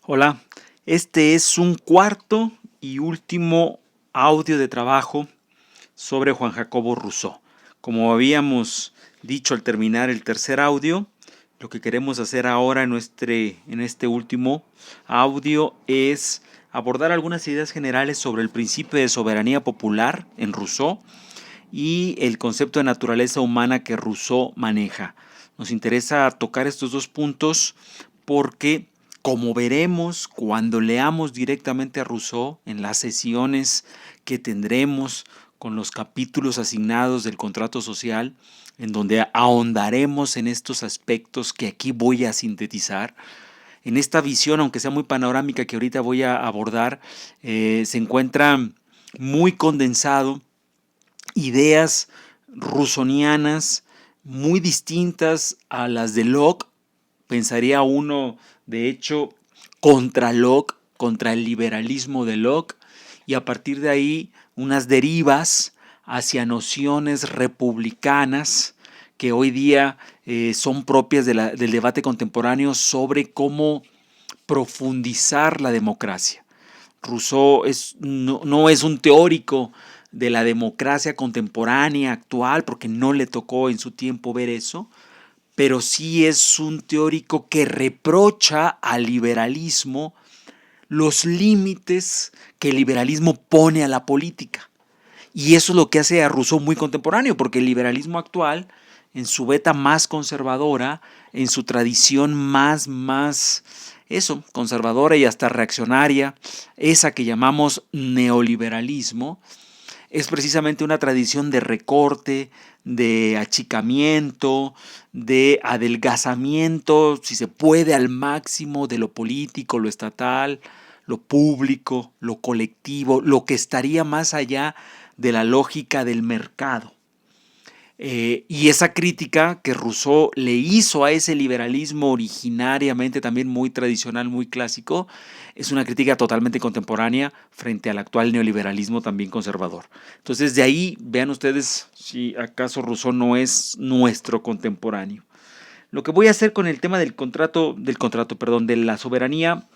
Hola, este es un cuarto y último audio de trabajo sobre Juan Jacobo Rousseau. Como habíamos dicho al terminar el tercer audio, lo que queremos hacer ahora en este último audio es abordar algunas ideas generales sobre el principio de soberanía popular en Rousseau y el concepto de naturaleza humana que Rousseau maneja. Nos interesa tocar estos dos puntos porque, como veremos cuando leamos directamente a Rousseau en las sesiones que tendremos con los capítulos asignados del contrato social, en donde ahondaremos en estos aspectos que aquí voy a sintetizar, en esta visión, aunque sea muy panorámica que ahorita voy a abordar, se encuentra muy condensado ideas rusonianas muy distintas a las de Locke. Pensaría uno, de hecho, contra Locke, contra el liberalismo de Locke, y a partir de ahí unas derivas hacia nociones republicanas que hoy día son propias del debate contemporáneo sobre cómo profundizar la democracia. Rousseau no es un teórico de la democracia contemporánea actual, porque no le tocó en su tiempo ver eso, pero sí es un teórico que reprocha al liberalismo los límites que el liberalismo pone a la política. Y eso es lo que hace a Rousseau muy contemporáneo, porque el liberalismo actual, en su beta más conservadora, en su tradición más conservadora y hasta reaccionaria, esa que llamamos neoliberalismo, es precisamente una tradición de recorte, de achicamiento, de adelgazamiento, si se puede, al máximo de lo político, lo estatal, lo público, lo colectivo, lo que estaría más allá de la lógica del mercado. Y esa crítica que Rousseau le hizo a ese liberalismo originariamente también muy tradicional, muy clásico, es una crítica totalmente contemporánea frente al actual neoliberalismo también conservador. Entonces de ahí vean ustedes si acaso Rousseau no es nuestro contemporáneo. Lo que voy a hacer con el tema perdón, de la soberanía,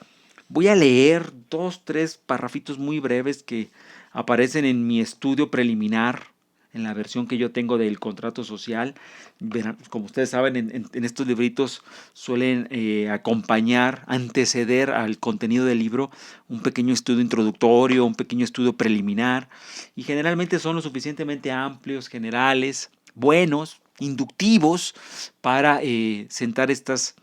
voy a leer dos, tres parrafitos muy breves que aparecen en mi estudio preliminar, en la versión que yo tengo del contrato social. Verán, como ustedes saben, en estos libritos suelen acompañar, anteceder al contenido del libro un pequeño estudio introductorio, un pequeño estudio preliminar, y generalmente son lo suficientemente amplios, generales, buenos, inductivos, para sentar estas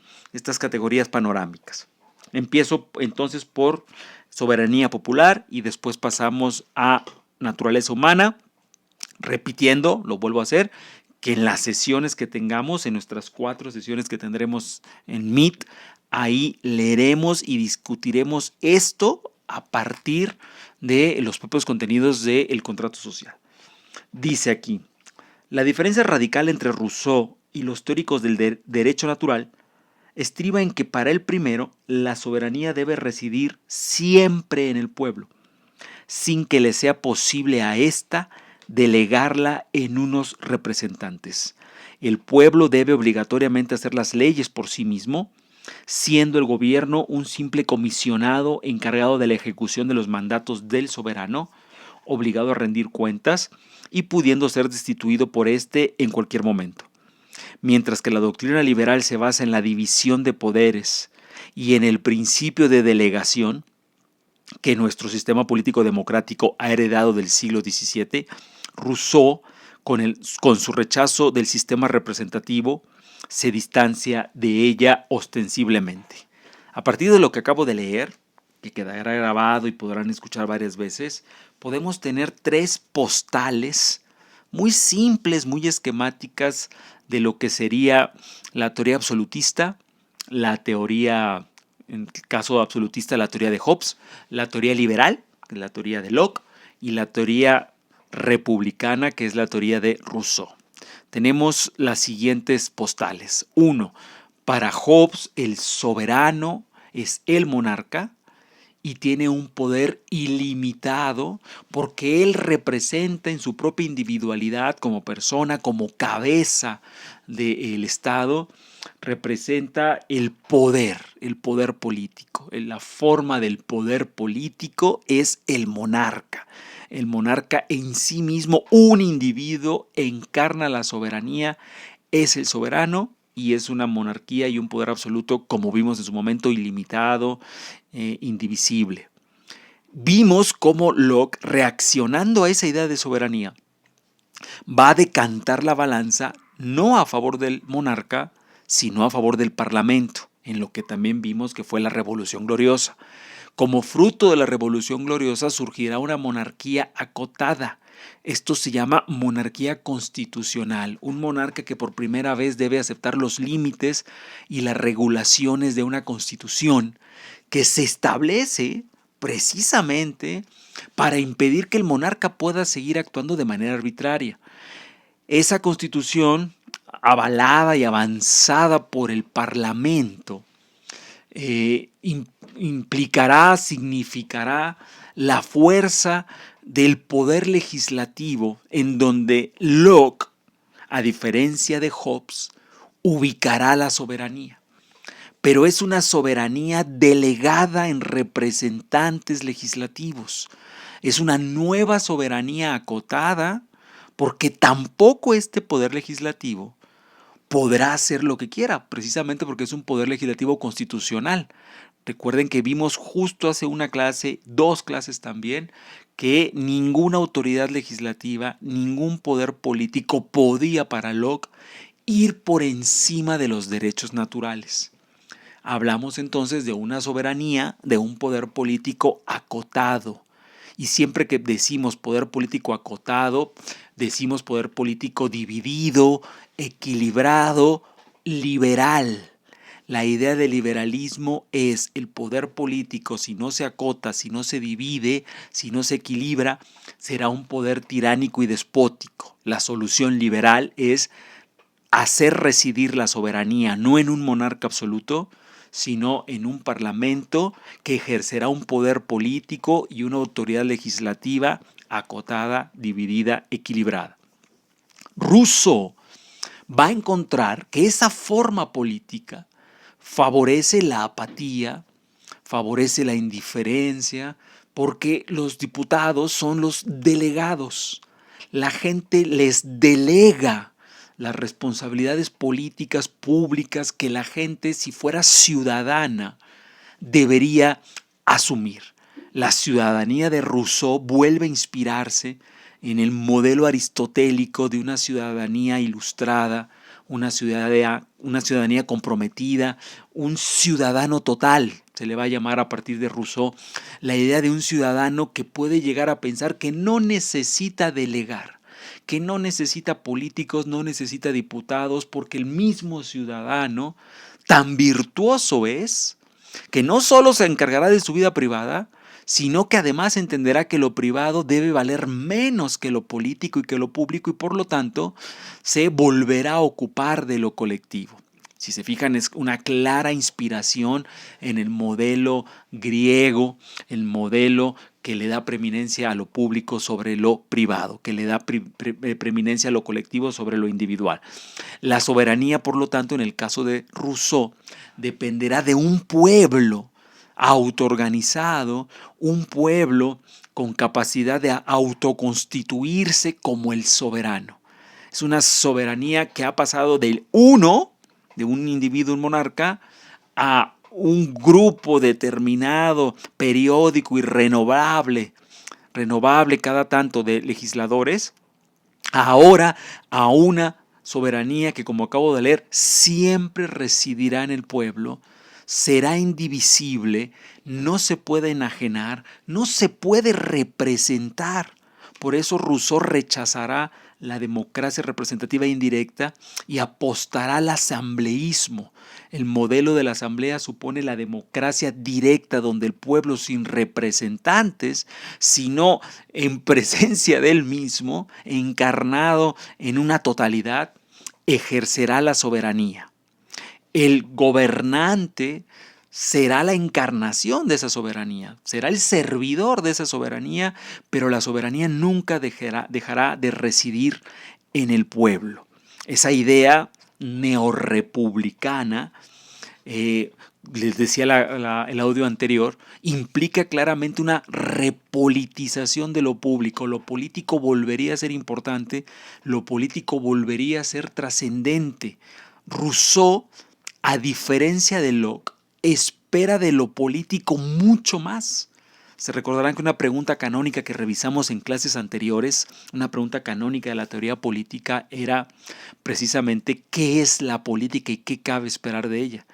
categorías panorámicas. Empiezo entonces por soberanía popular y después pasamos a naturaleza humana, repitiendo, lo vuelvo a hacer, que en las sesiones que tengamos, en nuestras 4 sesiones que tendremos en Meet, ahí leeremos y discutiremos esto a partir de los propios contenidos del contrato social. Dice aquí, la diferencia radical entre Rousseau y los teóricos del derecho natural estriba en que para el primero la soberanía debe residir siempre en el pueblo, sin que le sea posible a ésta delegarla en unos representantes. El pueblo debe obligatoriamente hacer las leyes por sí mismo, siendo el gobierno un simple comisionado encargado de la ejecución de los mandatos del soberano, obligado a rendir cuentas y pudiendo ser destituido por éste en cualquier momento. Mientras que la doctrina liberal se basa en la división de poderes y en el principio de delegación que nuestro sistema político democrático ha heredado del siglo XVII, Rousseau, con su rechazo del sistema representativo, se distancia de ella ostensiblemente. A partir de lo que acabo de leer, que quedará grabado y podrán escuchar varias veces, podemos tener 3 postales muy simples, muy esquemáticas de lo que sería la teoría absolutista, la teoría, en el caso absolutista, la teoría de Hobbes, la teoría liberal, que es la teoría de Locke, y la teoría republicana, que es la teoría de Rousseau. Tenemos las siguientes postales. 1. Para Hobbes, el soberano es el monarca y tiene un poder ilimitado porque él representa en su propia individualidad como persona, como cabeza del Estado, representa el poder político. La forma del poder político es el monarca. El monarca en sí mismo, un individuo, encarna la soberanía, es el soberano y es una monarquía y un poder absoluto, como vimos en su momento, ilimitado, indivisible. Vimos cómo Locke, reaccionando a esa idea de soberanía, va a decantar la balanza no a favor del monarca, sino a favor del parlamento, en lo que también vimos que fue la Revolución Gloriosa. Como fruto de la Revolución Gloriosa surgirá una monarquía acotada. Esto se llama monarquía constitucional, un monarca que por primera vez debe aceptar los límites y las regulaciones de una constitución que se establece precisamente para impedir que el monarca pueda seguir actuando de manera arbitraria. Esa constitución, avalada y avanzada por el Parlamento, implicará, significará la fuerza del poder legislativo, en donde Locke, a diferencia de Hobbes, ubicará la soberanía. Pero es una soberanía delegada en representantes legislativos. Es una nueva soberanía acotada, porque tampoco este poder legislativo podrá hacer lo que quiera, precisamente porque es un poder legislativo constitucional. Recuerden que vimos justo hace una clase, 2 clases también, que ninguna autoridad legislativa, ningún poder político podía para Locke ir por encima de los derechos naturales. Hablamos entonces de una soberanía, de un poder político acotado. Y siempre que decimos poder político acotado, decimos poder político dividido, equilibrado, liberal. La idea del liberalismo es el poder político, si no se acota, si no se divide, si no se equilibra, será un poder tiránico y despótico. La solución liberal es hacer residir la soberanía no en un monarca absoluto, sino en un parlamento que ejercerá un poder político y una autoridad legislativa acotada, dividida, equilibrada. Rousseau va a encontrar que esa forma política favorece la apatía, favorece la indiferencia, porque los diputados son los delegados. La gente les delega las responsabilidades políticas públicas que la gente, si fuera ciudadana, debería asumir. La ciudadanía de Rousseau vuelve a inspirarse en el modelo aristotélico de una ciudadanía ilustrada, una ciudadanía comprometida, un ciudadano total, se le va a llamar a partir de Rousseau, la idea de un ciudadano que puede llegar a pensar que no necesita delegar, que no necesita políticos, no necesita diputados, porque el mismo ciudadano tan virtuoso es que no solo se encargará de su vida privada, sino que además entenderá que lo privado debe valer menos que lo político y que lo público y por lo tanto se volverá a ocupar de lo colectivo. Si se fijan, es una clara inspiración en el modelo griego, el modelo que le da preeminencia a lo público sobre lo privado, que le da preeminencia a lo colectivo sobre lo individual. La soberanía, por lo tanto, en el caso de Rousseau, dependerá de un pueblo autoorganizado, un pueblo con capacidad de autoconstituirse como el soberano. Es una soberanía que ha pasado del uno, de un individuo, un monarca, a un grupo determinado, periódico y renovable cada tanto de legisladores, ahora a una soberanía que, como acabo de leer, siempre residirá en el pueblo, será indivisible, no se puede enajenar, no se puede representar. Por eso Rousseau rechazará la democracia representativa indirecta y apostará al asambleísmo. El modelo de la asamblea supone la democracia directa, donde el pueblo, sin representantes, sino en presencia del mismo, encarnado en una totalidad, ejercerá la soberanía. El gobernante será la encarnación de esa soberanía, será el servidor de esa soberanía, pero la soberanía nunca dejará de residir en el pueblo. Esa idea neorepublicana, les decía el audio anterior, implica claramente una repolitización de lo público. Lo político volvería a ser importante, lo político volvería a ser trascendente. Rousseau, a diferencia de Locke, espera de lo político mucho más. Se recordarán que una pregunta canónica que revisamos en clases anteriores, una pregunta canónica de la teoría política, era precisamente qué es la política y qué cabe esperar de ella.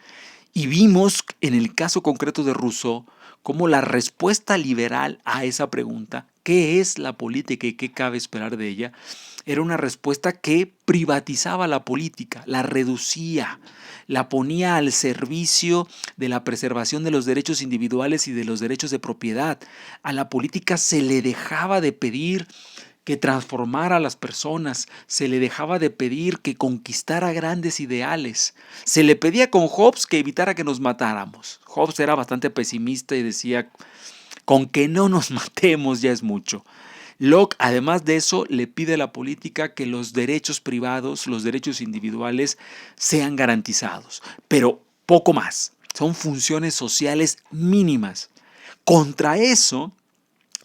Y vimos en el caso concreto de Rousseau cómo la respuesta liberal a esa pregunta, ¿qué es la política y qué cabe esperar de ella?, era una respuesta que privatizaba la política, la reducía, la ponía al servicio de la preservación de los derechos individuales y de los derechos de propiedad. A la política se le dejaba de pedir que transformara a las personas, se le dejaba de pedir que conquistara grandes ideales. Se le pedía con Hobbes que evitara que nos matáramos. Hobbes era bastante pesimista y decía, con que no nos matemos ya es mucho. Locke, además de eso, le pide a la política que los derechos privados, los derechos individuales sean garantizados, pero poco más. Son funciones sociales mínimas. Contra eso,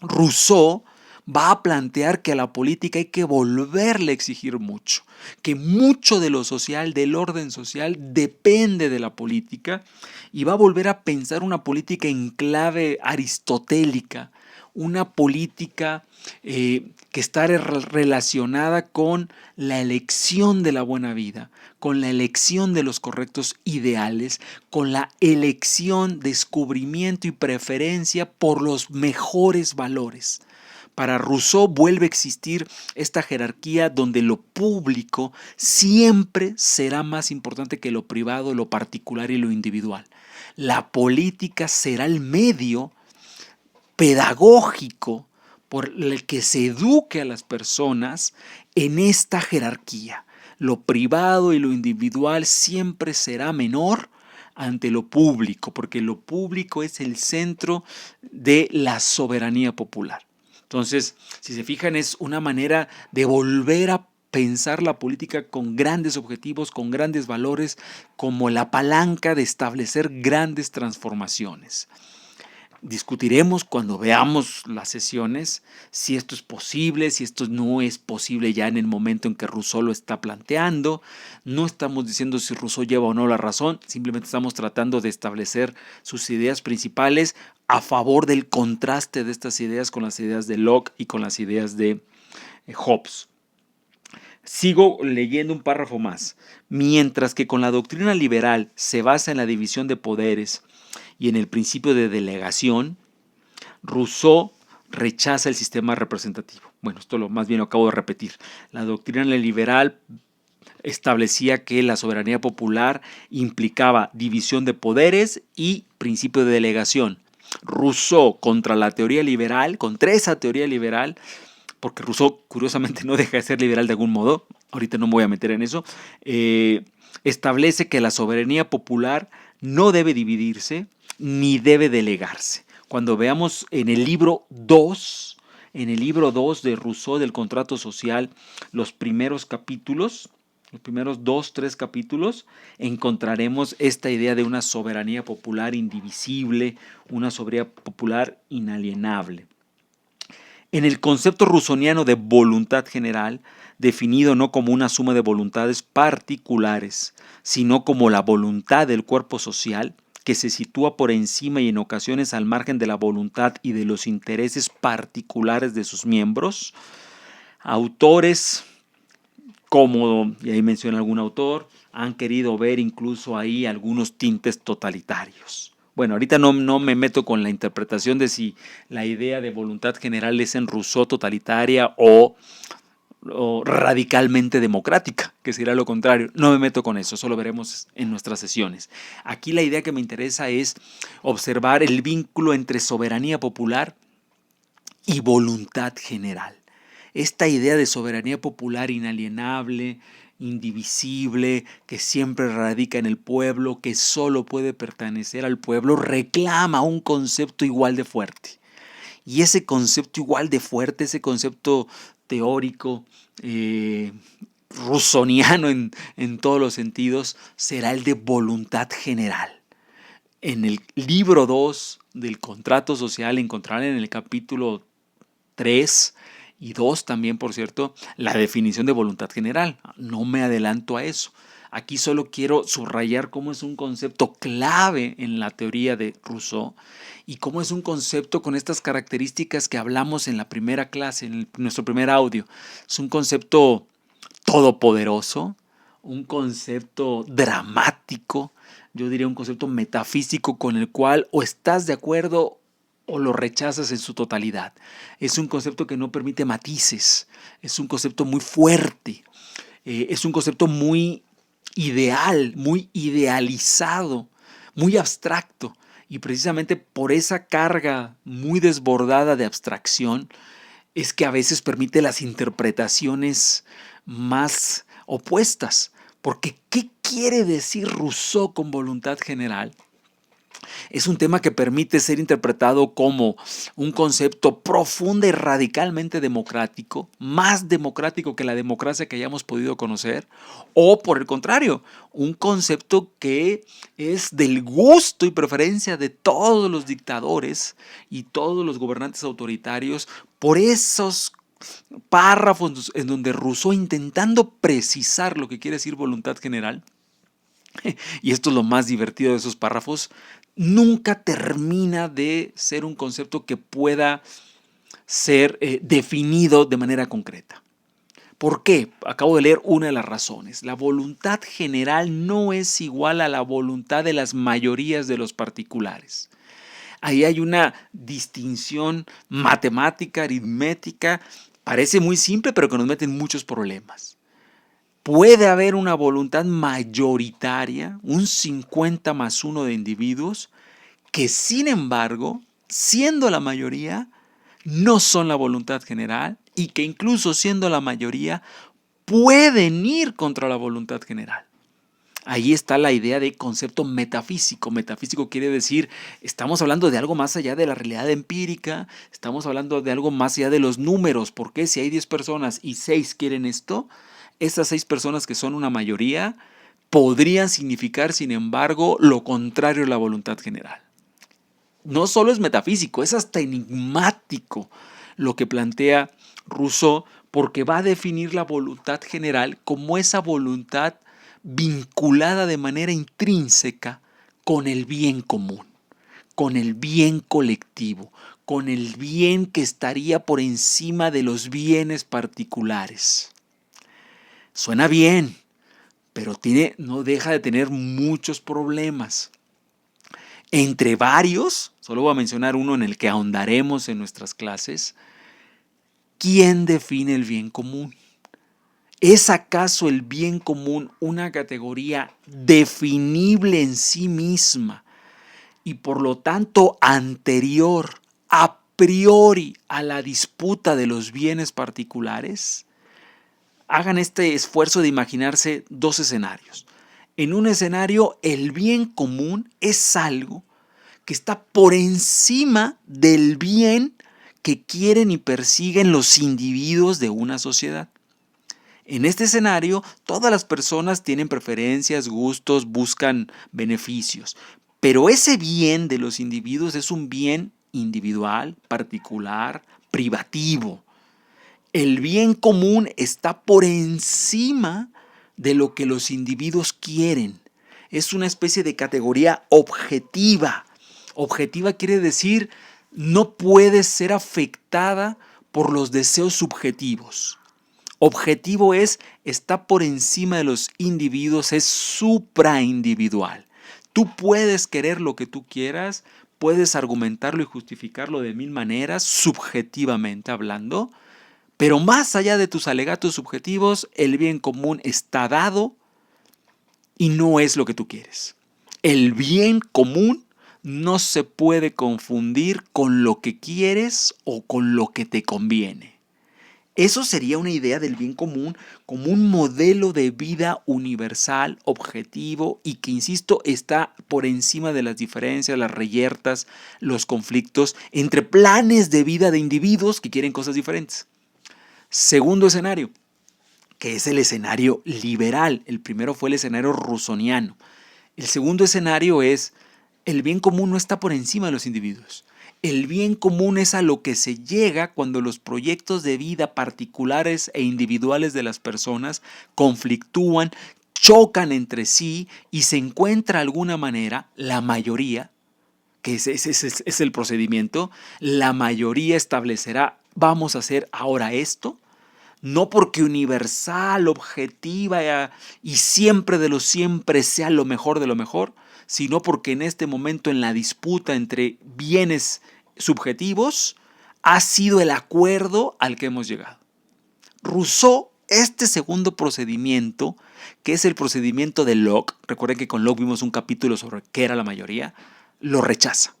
Rousseau va a plantear que a la política hay que volverle a exigir mucho, que mucho de lo social, del orden social, depende de la política, y va a volver a pensar una política en clave aristotélica, una política que está relacionada con la elección de la buena vida, con la elección de los correctos ideales, con la elección, descubrimiento y preferencia por los mejores valores. Para Rousseau vuelve a existir esta jerarquía donde lo público siempre será más importante que lo privado, lo particular y lo individual. La política será el medio pedagógico por el que se eduque a las personas en esta jerarquía. Lo privado y lo individual siempre será menor ante lo público, porque lo público es el centro de la soberanía popular. Entonces, si se fijan, es una manera de volver a pensar la política con grandes objetivos, con grandes valores, como la palanca de establecer grandes transformaciones. Discutiremos cuando veamos las sesiones si esto es posible, si esto no es posible ya en el momento en que Rousseau lo está planteando. No estamos diciendo si Rousseau lleva o no la razón, simplemente estamos tratando de establecer sus ideas principales a favor del contraste de estas ideas con las ideas de Locke y con las ideas de Hobbes. Sigo leyendo un párrafo más. Mientras que con la doctrina liberal se basa en la división de poderes y en el principio de delegación, Rousseau rechaza el sistema representativo. Bueno, esto más bien lo acabo de repetir. La doctrina liberal establecía que la soberanía popular implicaba división de poderes y principio de delegación. Rousseau contra la teoría liberal, contra esa teoría liberal, porque Rousseau curiosamente no deja de ser liberal de algún modo, ahorita no me voy a meter en eso, establece que la soberanía popular no debe dividirse ni debe delegarse. Cuando veamos en el libro 2, de Rousseau del contrato social, los primeros capítulos, los primeros 2, 3 capítulos, encontraremos esta idea de una soberanía popular indivisible, una soberanía popular inalienable. En el concepto rousseauiano de voluntad general, definido no como una suma de voluntades particulares, sino como la voluntad del cuerpo social, que se sitúa por encima y en ocasiones al margen de la voluntad y de los intereses particulares de sus miembros, autores como, y ahí menciona algún autor, han querido ver incluso ahí algunos tintes totalitarios. Bueno, ahorita no me meto con la interpretación de si la idea de voluntad general es en Rousseau totalitaria o radicalmente democrática, que sería lo contrario. No me meto con eso, eso lo veremos en nuestras sesiones. Aquí la idea que me interesa es observar el vínculo entre soberanía popular y voluntad general. Esta idea de soberanía popular inalienable, indivisible, que siempre radica en el pueblo, que solo puede pertenecer al pueblo, reclama un concepto igual de fuerte. Y ese concepto igual de fuerte, ese concepto teórico, rusoniano en todos los sentidos, será el de voluntad general. En el libro 2 del contrato social encontrarán en el capítulo 3 y 2 también, por cierto, la definición de voluntad general. No me adelanto a eso. Aquí solo quiero subrayar cómo es un concepto clave en la teoría de Rousseau y cómo es un concepto con estas características que hablamos en la primera clase, en nuestro primer audio. Es un concepto todopoderoso, un concepto dramático, yo diría un concepto metafísico con el cual o estás de acuerdo o lo rechazas en su totalidad. Es un concepto que no permite matices, es un concepto muy fuerte, es un concepto muy ideal, muy idealizado, muy abstracto. Y precisamente por esa carga muy desbordada de abstracción es que a veces permite las interpretaciones más opuestas. Porque ¿qué quiere decir Rousseau con voluntad general? Es un tema que permite ser interpretado como un concepto profundo y radicalmente democrático, más democrático que la democracia que hayamos podido conocer, o por el contrario, un concepto que es del gusto y preferencia de todos los dictadores y todos los gobernantes autoritarios por esos párrafos en donde Rousseau, intentando precisar lo que quiere decir voluntad general, y esto es lo más divertido de esos párrafos, nunca termina de ser un concepto que pueda ser definido de manera concreta. ¿Por qué? Acabo de leer una de las razones. La voluntad general no es igual a la voluntad de las mayorías de los particulares. Ahí hay una distinción matemática, aritmética, parece muy simple, pero que nos mete en muchos problemas. Puede haber una voluntad mayoritaria, un 50+1 de individuos, que sin embargo, siendo la mayoría, no son la voluntad general y que incluso siendo la mayoría, pueden ir contra la voluntad general. Ahí está la idea de concepto metafísico. Metafísico quiere decir, estamos hablando de algo más allá de la realidad empírica, estamos hablando de algo más allá de los números, porque si hay 10 personas y 6 quieren esto, esas 6 personas que son una mayoría podrían significar, sin embargo, lo contrario a la voluntad general. No solo es metafísico, es hasta enigmático lo que plantea Rousseau, porque va a definir la voluntad general como esa voluntad vinculada de manera intrínseca con el bien común, con el bien colectivo, con el bien que estaría por encima de los bienes particulares. Suena bien, pero no deja de tener muchos problemas. Entre varios, solo voy a mencionar uno en el que ahondaremos en nuestras clases. ¿Quién define el bien común? ¿Es acaso el bien común una categoría definible en sí misma y por lo tanto anterior, a priori, a la disputa de los bienes particulares? Hagan este esfuerzo de imaginarse dos escenarios. En un escenario, el bien común es algo que está por encima del bien que quieren y persiguen los individuos de una sociedad. En este escenario, todas las personas tienen preferencias, gustos, buscan beneficios, pero ese bien de los individuos es un bien individual, particular, privativo. El bien común está por encima de lo que los individuos quieren. Es una especie de categoría objetiva. Objetiva quiere decir no puede ser afectada por los deseos subjetivos. Objetivo está por encima de los individuos, es supraindividual. Tú puedes querer lo que tú quieras, puedes argumentarlo y justificarlo de mil maneras, subjetivamente hablando, pero más allá de tus alegatos subjetivos, el bien común está dado y no es lo que tú quieres. El bien común no se puede confundir con lo que quieres o con lo que te conviene. Eso sería una idea del bien común como un modelo de vida universal, objetivo y que, insisto, está por encima de las diferencias, las reyertas, los conflictos entre planes de vida de individuos que quieren cosas diferentes. Segundo escenario, que es el escenario liberal. El primero fue el escenario rusoniano. El segundo escenario es: el bien común no está por encima de los individuos. El bien común es a lo que se llega cuando los proyectos de vida particulares e individuales de las personas conflictúan, chocan entre sí y se encuentra alguna manera, la mayoría, que es el procedimiento, la mayoría establecerá: vamos a hacer ahora esto, no porque universal, objetiva y siempre de lo siempre sea lo mejor de lo mejor, sino porque en este momento, en la disputa entre bienes subjetivos, ha sido el acuerdo al que hemos llegado. Rousseau, este segundo procedimiento, que es el procedimiento de Locke, recuerden que con Locke vimos un capítulo sobre qué era la mayoría, lo rechaza.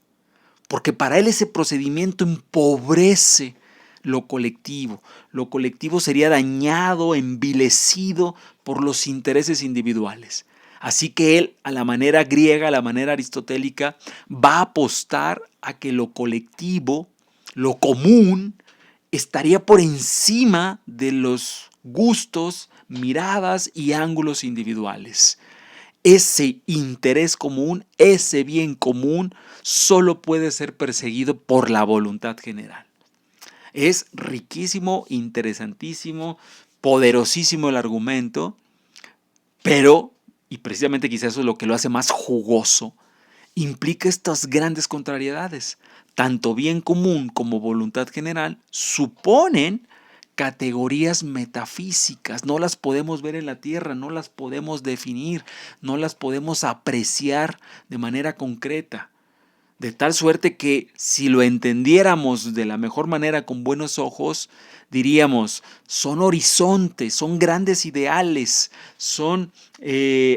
Porque para él ese procedimiento empobrece lo colectivo. Lo colectivo sería dañado, envilecido por los intereses individuales. Así que él, a la manera griega, a la manera aristotélica, va a apostar a que lo colectivo, lo común, estaría por encima de los gustos, miradas y ángulos individuales. Ese interés común, ese bien común, solo puede ser perseguido por la voluntad general. Es riquísimo, interesantísimo, poderosísimo el argumento, pero, y precisamente quizás eso es lo que lo hace más jugoso, implica estas grandes contrariedades. Tanto bien común como voluntad general suponen categorías metafísicas, no las podemos ver en la tierra, no las podemos definir, no las podemos apreciar de manera concreta. De tal suerte que si lo entendiéramos de la mejor manera, con buenos ojos, diríamos: son horizontes, son grandes ideales, son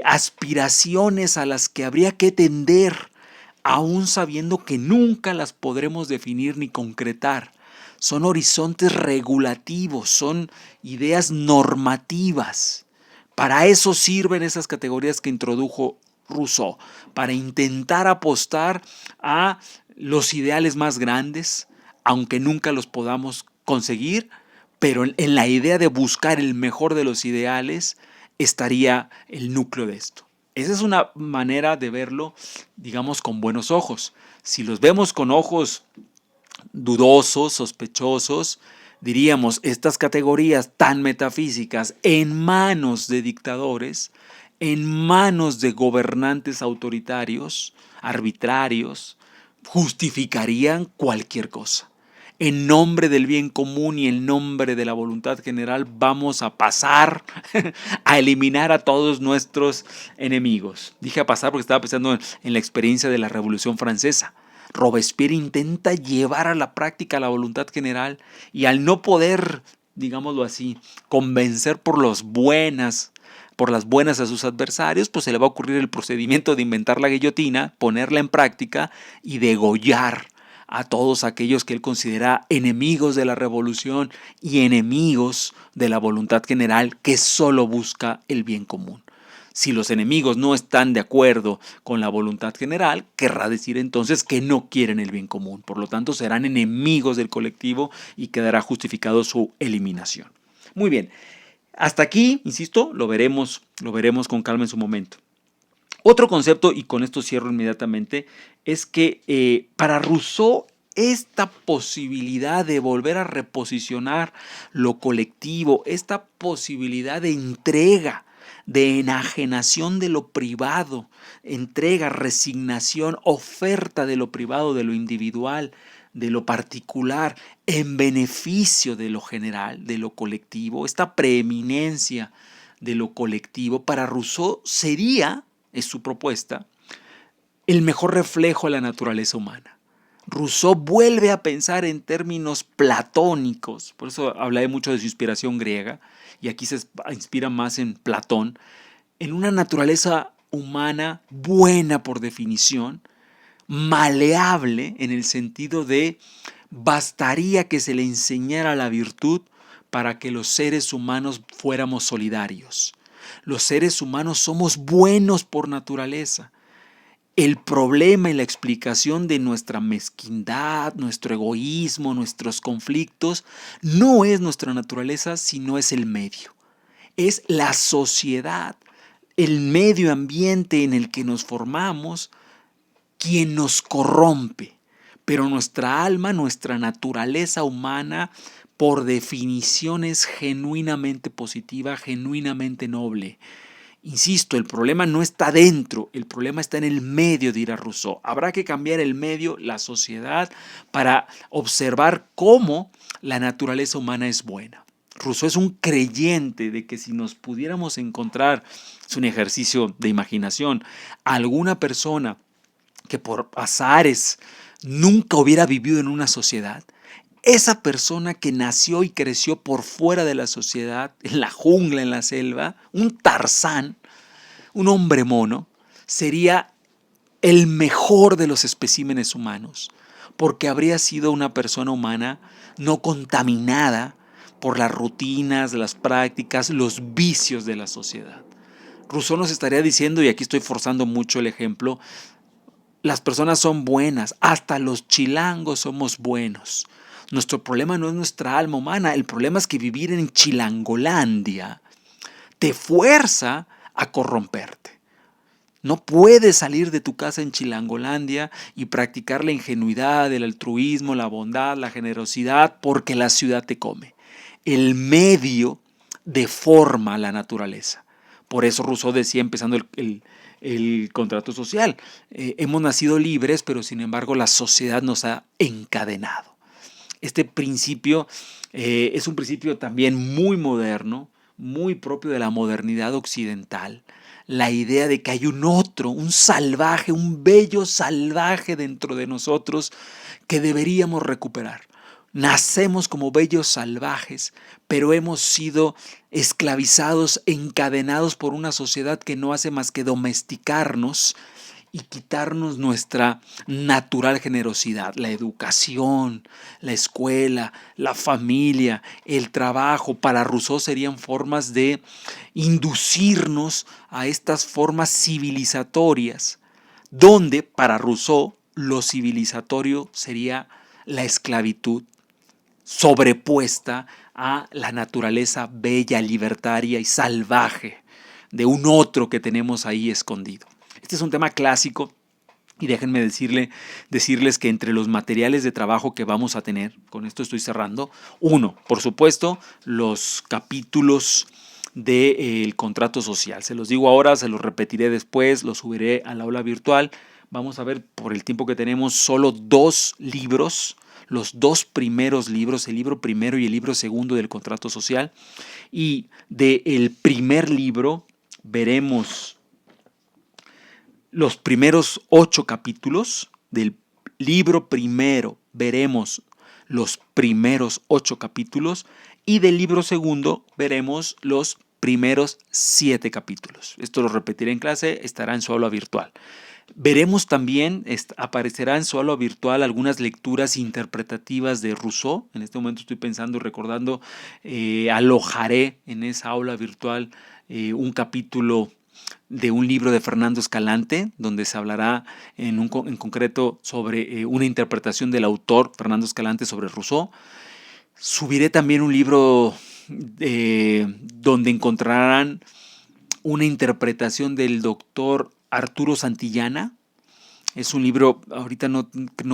aspiraciones a las que habría que tender, aún sabiendo que nunca las podremos definir ni concretar. Son horizontes regulativos, son ideas normativas. Para eso sirven esas categorías que introdujo Rousseau, para intentar apostar a los ideales más grandes, aunque nunca los podamos conseguir, pero en la idea de buscar el mejor de los ideales estaría el núcleo de esto. Esa es una manera de verlo, digamos, con buenos ojos. Si los vemos con ojos dudosos, sospechosos, diríamos: estas categorías tan metafísicas en manos de dictadores, en manos de gobernantes autoritarios, arbitrarios, justificarían cualquier cosa. En nombre del bien común y en nombre de la voluntad general vamos a pasar a eliminar a todos nuestros enemigos. Dije a pasar porque estaba pensando en la experiencia de la Revolución Francesa. Robespierre intenta llevar a la práctica la voluntad general y, al no poder, digámoslo así, convencer por las buenas a sus adversarios, pues se le va a ocurrir el procedimiento de inventar la guillotina, ponerla en práctica y degollar a todos aquellos que él considera enemigos de la revolución y enemigos de la voluntad general, que solo busca el bien común. Si los enemigos no están de acuerdo con la voluntad general, querrá decir entonces que no quieren el bien común. Por lo tanto, serán enemigos del colectivo y quedará justificado su eliminación. Muy bien, hasta aquí, insisto, lo veremos con calma en su momento. Otro concepto, y con esto cierro inmediatamente, es que para Rousseau esta posibilidad de volver a reposicionar lo colectivo, esta posibilidad de entrega, de enajenación de lo privado, entrega, resignación, oferta de lo privado, de lo individual, de lo particular, en beneficio de lo general, de lo colectivo, esta preeminencia de lo colectivo, para Rousseau sería, es su propuesta, el mejor reflejo de la naturaleza humana. Rousseau vuelve a pensar en términos platónicos, por eso hablé mucho de su inspiración griega, y aquí se inspira más en Platón, en una naturaleza humana buena por definición, maleable en el sentido de bastaría que se le enseñara la virtud para que los seres humanos fuéramos solidarios. Los seres humanos somos buenos por naturaleza. El problema y la explicación de nuestra mezquindad, nuestro egoísmo, nuestros conflictos, no es nuestra naturaleza, sino es el medio. Es la sociedad, el medio ambiente en el que nos formamos, quien nos corrompe. Pero nuestra alma, nuestra naturaleza humana, por definición es genuinamente positiva, genuinamente noble. Insisto, el problema no está dentro, el problema está en el medio, dirá Rousseau. Habrá que cambiar el medio, la sociedad, para observar cómo la naturaleza humana es buena. Rousseau es un creyente de que si nos pudiéramos encontrar, es un ejercicio de imaginación, alguna persona que por azares nunca hubiera vivido en una sociedad, esa persona que nació y creció por fuera de la sociedad, en la jungla, en la selva, un Tarzán, un hombre mono, sería el mejor de los especímenes humanos, porque habría sido una persona humana no contaminada por las rutinas, las prácticas, los vicios de la sociedad. Rousseau nos estaría diciendo, y aquí estoy forzando mucho el ejemplo, las personas son buenas, hasta los chilangos somos buenos. Nuestro problema no es nuestra alma humana, el problema es que vivir en Chilangolandia te fuerza a corromperte. No puedes salir de tu casa en Chilangolandia y practicar la ingenuidad, el altruismo, la bondad, la generosidad, porque la ciudad te come. El medio deforma la naturaleza. Por eso Rousseau decía, empezando el contrato social, hemos nacido libres, pero sin embargo la sociedad nos ha encadenado. Este principio es un principio también muy moderno, muy propio de la modernidad occidental. La idea de que hay un otro, un salvaje, un bello salvaje dentro de nosotros que deberíamos recuperar. Nacemos como bellos salvajes, pero hemos sido esclavizados, encadenados por una sociedad que no hace más que domesticarnos y quitarnos nuestra natural generosidad. La educación, la escuela, la familia, el trabajo, para Rousseau serían formas de inducirnos a estas formas civilizatorias, donde para Rousseau lo civilizatorio sería la esclavitud sobrepuesta a la naturaleza bella, libertaria y salvaje de un otro que tenemos ahí escondido. Este es un tema clásico y déjenme decirles que entre los materiales de trabajo que vamos a tener, con esto estoy cerrando, uno, por supuesto, los capítulos del contrato social. Se los digo ahora, se los repetiré después, los subiré al aula virtual. Vamos a ver por el tiempo que tenemos solo 2 libros, los 2 primeros libros, el libro primero y el libro segundo del contrato social. Y del primer libro veremos los primeros 8 capítulos. Del libro primero veremos los primeros 8 capítulos y del libro segundo veremos los primeros 7 capítulos. Esto lo repetiré en clase, estará en su aula virtual. Veremos también, aparecerá en su aula virtual algunas lecturas interpretativas de Rousseau. En este momento estoy pensando y recordando, alojaré en esa aula virtual un capítulo de un libro de Fernando Escalante, donde se hablará en concreto sobre una interpretación del autor Fernando Escalante sobre Rousseau. Subiré también un libro donde encontrarán una interpretación del doctor Arturo Santillana. Es un libro, ahorita no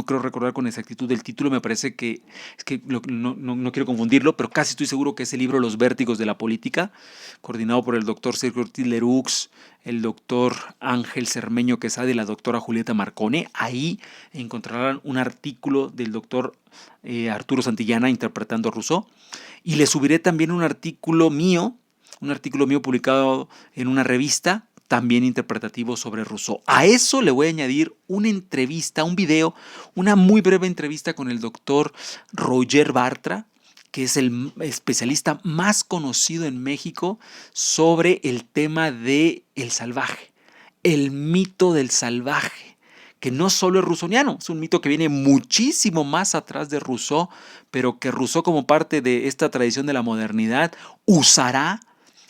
creo recordar con exactitud el título, me parece que, no quiero confundirlo, pero casi estoy seguro que es el libro Los vértigos de la política, coordinado por el doctor Sergio Ortiz Leroux, el doctor Ángel Cermeño Quesada y la doctora Julieta Marcone. Ahí encontrarán un artículo del doctor Arturo Santillana interpretando a Rousseau. Y le subiré también un artículo mío publicado en una revista, también interpretativo sobre Rousseau. A eso le voy a añadir una entrevista, un video, una muy breve entrevista con el doctor Roger Bartra, que es el especialista más conocido en México sobre el tema del salvaje, el mito del salvaje, que no solo es rousseauiano, es un mito que viene muchísimo más atrás de Rousseau, pero que Rousseau, como parte de esta tradición de la modernidad, usará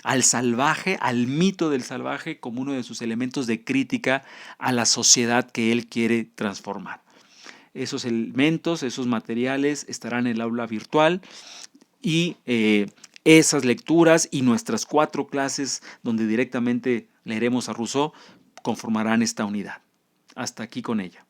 al salvaje, al mito del salvaje, como uno de sus elementos de crítica a la sociedad que él quiere transformar. Esos elementos, esos materiales estarán en el aula virtual y Esas lecturas y nuestras 4 clases donde directamente leeremos a Rousseau conformarán esta unidad. Hasta aquí con ella.